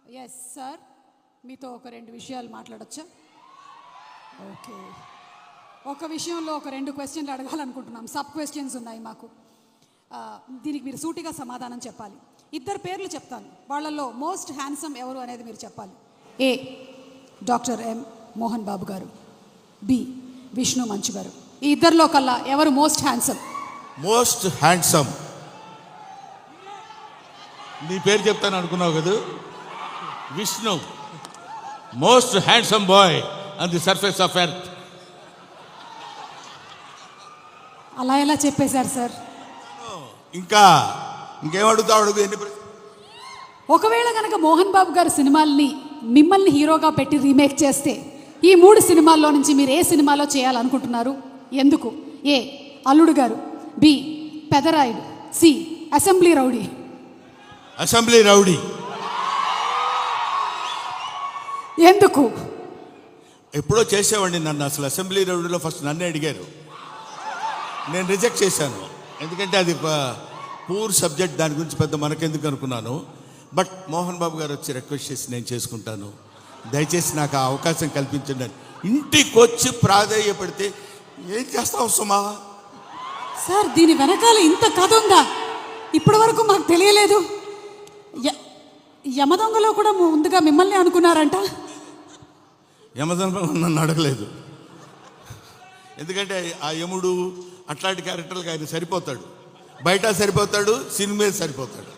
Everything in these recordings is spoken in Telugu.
ఎస్ సార్, మీతో ఒక 2 విషయాలు మాట్లాడొచ్చా? ఓకే, ఒక విషయంలో ఒక 2 క్వశ్చన్లు అడగాలనుకుంటున్నాం. సబ్ క్వశ్చన్స్ ఉన్నాయి మాకు. దీనికి మీరు సూటిగా సమాధానం చెప్పాలి. 2 పేర్లు చెప్తాను, వాళ్ళల్లో మోస్ట్ హ్యాండ్సమ్ ఎవరు అనేది మీరు చెప్పాలి. ఏ డాక్టర్ ఎం మోహన్ బాబు గారు, బి విష్ణు మంచు గారు. ఈ 2లో కల్లా ఎవరు మోస్ట్ హ్యాండ్సమ్? మోస్ట్ హ్యాండ్సమ్ నీ పేరు చెప్తాను అనుకున్నావు కదా, Vishnu. Most handsome boy on the surface of earth. అలా ఎలా చెప్పేశారు సార్? ఇంకేం అడుగుతావు అడుగు. ఒకవేళ కనుక మోహన్ బాబు గారు సినిమాల్ని మిమ్మల్ని హీరోగా పెట్టి రీమేక్ చేస్తే ఈ 3 సినిమాల్లో నుంచి మీరు ఏ సినిమాలో చేయాలనుకుంటున్నారు? ఎందుకు? A Alludu Garu, B Pedarayudu, C assembly rowdy. Assembly rowdy. ఎందుకు? ఎప్పుడో చేసేవాడిని నన్ను. అసలు అసెంబ్లీ రౌడీలో ఫస్ట్ నన్నే అడిగారు, నేను రిజెక్ట్ చేశాను. ఎందుకంటే అది పూర్ సబ్జెక్ట్, దాని గురించి పెద్ద మనకెందుకు అనుకున్నాను. బట్ మోహన్ బాబు గారు వచ్చి రిక్వెస్ట్ చేసి నేను చేసుకుంటాను, దయచేసి నాకు ఆ అవకాశం కల్పించండి. ఇంటికి వచ్చి ప్రాధేయపడితే ఏం చేస్తావు సుమా? సార్, దీని వెనకాల ఇంత కథ ఉందా? ఇప్పటి వరకు మాకు తెలియలేదు. యమదొంగలో కూడా ముందుగా మిమ్మల్ని అనుకున్నారంట. యమదొంగ నన్ను అడగలేదు, ఎందుకంటే ఆ యముడు అట్లాంటి క్యారెక్టర్లకు ఆయన సరిపోతాడు. బయట సరిపోతాడు, సినిమా సరిపోతాడు.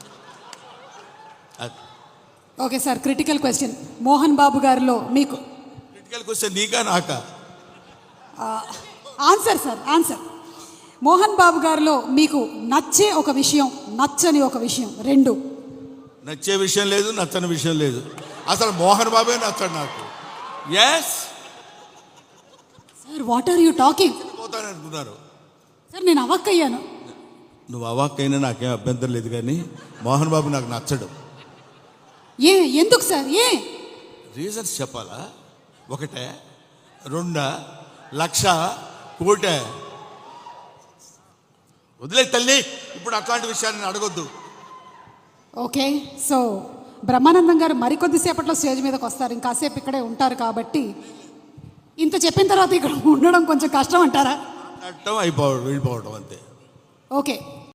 Okay sir, critical question. Mohan Babu గారిలో మీకు క్రిటికల్ క్వశ్చన్ నీకా నాకా? Answer sir, answer. Mohan Babu గారిలో మీకు నచ్చే ఒక విషయం, నచ్చని ఒక విషయం, 2. నచ్చే విషయం లేదు, నచ్చని విషయం లేదు. అసలు మోహన్ బాబే నచ్చడు నాకు. Yes sir, what are you talking? పోతాననుకున్నారు సార్, నేను అవాక్కయ్యాను. నువ్వు అవాక్కైనా నాకేం అభ్యంతరం లేదు, కానీ మోహన్ బాబు నాకు నచ్చడు. ఎందుకు సార్? రీజన్స్ చెప్పాలా? 1, 2, 1,00,000, 1,00,00,000? వదిలే తల్లి, ఇప్పుడు అట్లాంటి విషయాన్ని అడగొద్దు. ఓకే, సో బ్రహ్మానందం గారు మరికొద్దిసేపట్లో స్టేజ్ మీదకి వస్తారు, ఇంకాసేపు ఇక్కడే ఉంటారు కాబట్టి ఇంత చెప్పిన తర్వాత ఇక్కడ ఉండడం కొంచెం కష్టం అంటారా? వెళ్ళిపోవడం అంతే. ఓకే,